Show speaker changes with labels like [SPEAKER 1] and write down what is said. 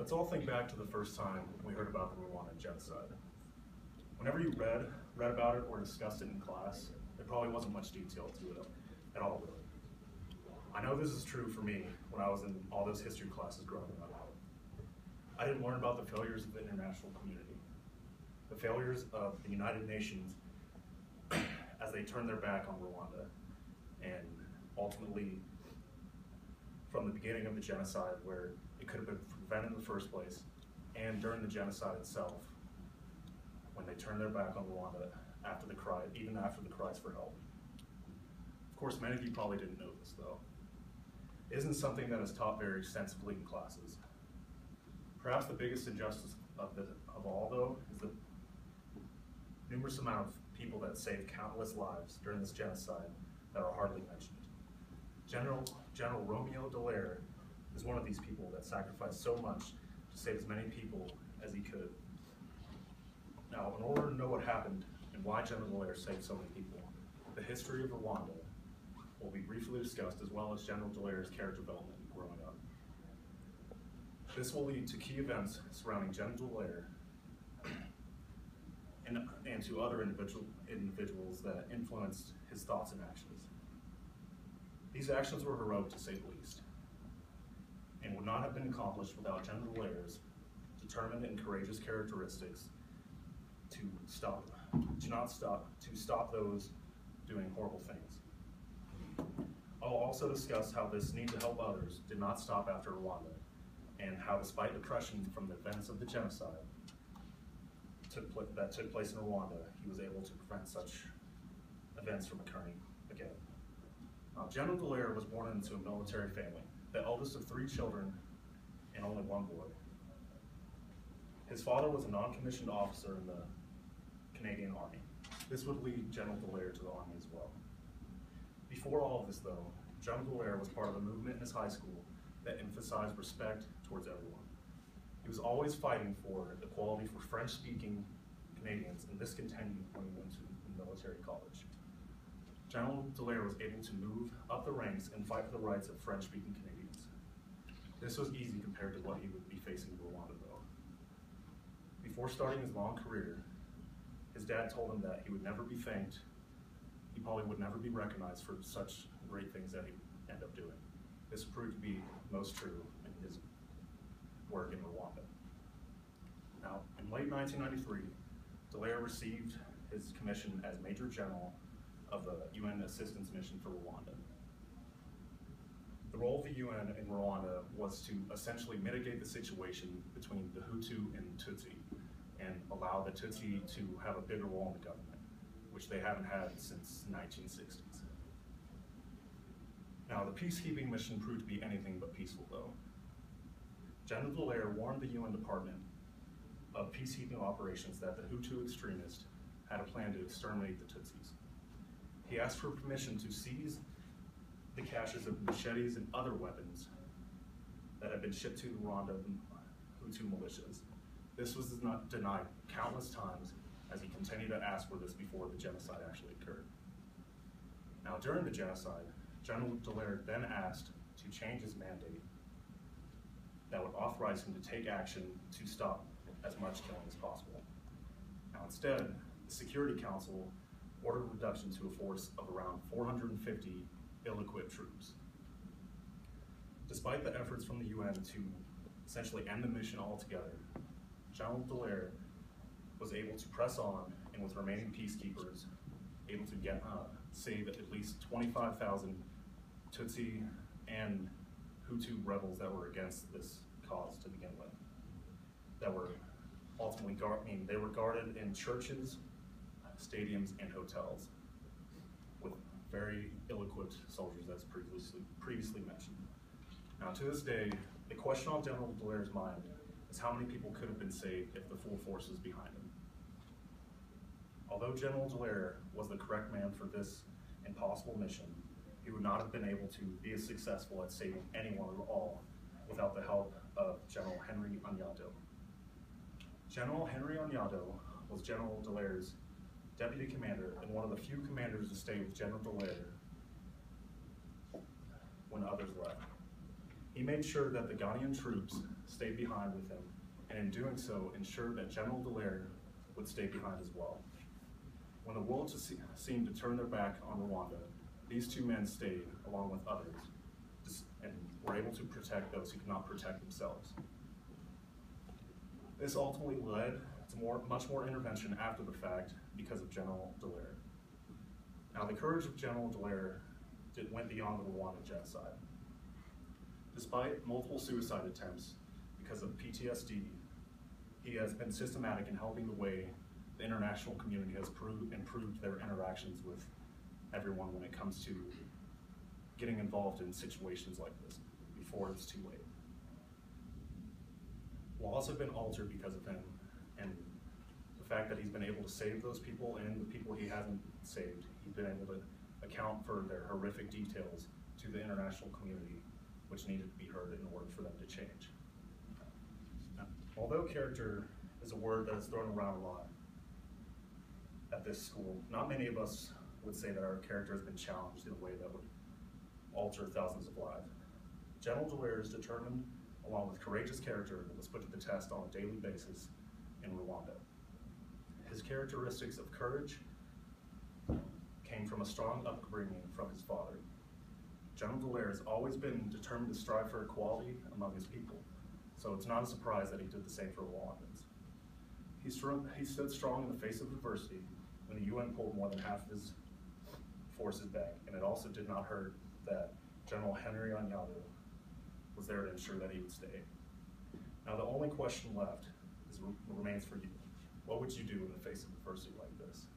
[SPEAKER 1] Let's all think back to the first time we heard about the Rwandan genocide. Whenever you read about it or discussed it in class, there probably wasn't much detail to it at all, really. I know this is true for me when I was in all those history classes growing up. I didn't learn about the failures of the international community, the failures of the United Nations as they turned their back on Rwanda, and ultimately from the beginning of the genocide, where it could have been prevented in the first place, and during the genocide itself, when they turned their back on Rwanda even after the cries for help. Of course, many of you probably didn't know this, though. It isn't something that is taught very extensively in classes. Perhaps the biggest injustice of all, though, is the numerous amount of people that saved countless lives during this genocide that are hardly mentioned. General Romeo DeLair is one of these people that sacrificed so much to save as many people as he could. Now, in order to know what happened and why General DeLair saved so many people, the history of Rwanda will be briefly discussed, as well as General DeLair's character development growing up. This will lead to key events surrounding General DeLair and to other individuals that influenced his thoughts and actions. These actions were heroic, to say the least, and would not have been accomplished without General DeLair's determined and courageous characteristics to stop those doing horrible things. I'll also discuss how this need to help others did not stop after Rwanda, and how, despite depression from the events of the genocide that took place in Rwanda, he was able to prevent such events from occurring again. General DeLair was born into a military family, the eldest of 3 children and only 1 boy. His father was a non-commissioned officer in the Canadian Army. This would lead General DeLair to the Army as well. Before all of this, though, General DeLair was part of a movement in his high school that emphasized respect towards everyone. He was always fighting for equality for French-speaking Canadians, and this continued when he went to military college. General DeLair was able to move up the ranks and fight for the rights of French-speaking Canadians. This was easy compared to what he would be facing in Rwanda, though. Before starting his long career, his dad told him that he would never be thanked. He probably would never be recognized for such great things that he would end up doing. This proved to be most true in his work in Rwanda. Now, in late 1993, DeLair received his commission as Major General of the UN Assistance Mission for Rwanda. The role of the UN in Rwanda was to essentially mitigate the situation between the Hutu and Tutsi and allow the Tutsi to have a bigger role in the government, which they haven't had since the 1960s. Now, the peacekeeping mission proved to be anything but peaceful, though. General DeLair warned the UN Department of Peacekeeping Operations that the Hutu extremists had a plan to exterminate the Tutsis. He asked for permission to seize the caches of machetes and other weapons that had been shipped to the Rwandan Hutu militias. This was not denied countless times as he continued to ask for this before the genocide actually occurred. Now, during the genocide, General DeLair then asked to change his mandate that would authorize him to take action to stop as much killing as possible. Now, instead, the Security Council ordered a reduction to a force of around 450 ill-equipped troops. Despite the efforts from the UN to essentially end the mission altogether, General DeLair was able to press on, and with remaining peacekeepers, able to save at least 25,000 Tutsi and Hutu rebels that were against this cause to begin with, that were ultimately they were guarded in churches, stadiums, and hotels with very ill-equipped soldiers, as previously mentioned. Now, to this day, the question on General DeLair's mind is how many people could have been saved if the full force was behind him. Although General DeLair was the correct man for this impossible mission, he would not have been able to be as successful at saving anyone at all without the help of General Henry Onyato. General Henry Onyato was General DeLair's deputy commander and one of the few commanders to stay with General DeLair when others left. He made sure that the Ghanaian troops stayed behind with him, and in doing so, ensured that General DeLair would stay behind as well. When the world seemed to turn their back on Rwanda, these two men stayed, along with others, and were able to protect those who could not protect themselves. This ultimately led to much more intervention after the fact because of General DeLair. Now, the courage of General DeLair went beyond the Rwandan genocide. Despite multiple suicide attempts because of PTSD, he has been systematic in helping the way the international community has improved their interactions with everyone when it comes to getting involved in situations like this before it's too late. Laws have been altered because of him, and the fact that he's been able to save those people and the people he hasn't saved, he's been able to account for their horrific details to the international community, which needed to be heard in order for them to change. Now, although character is a word that is thrown around a lot at this school, not many of us would say that our character has been challenged in a way that would alter thousands of lives. General DeLair is determined, along with courageous character that was put to the test on a daily basis in Rwanda. His characteristics of courage came from a strong upbringing from his father. General DeLair has always been determined to strive for equality among his people, so it's not a surprise that he did the same for Rwandans. He stood strong in the face of adversity when the UN pulled more than half of his forces back, and it also did not hurt that General Henry Anyado was there to ensure that he would stay. Now, the only question left remains for you. What would you do in the face of adversity like this?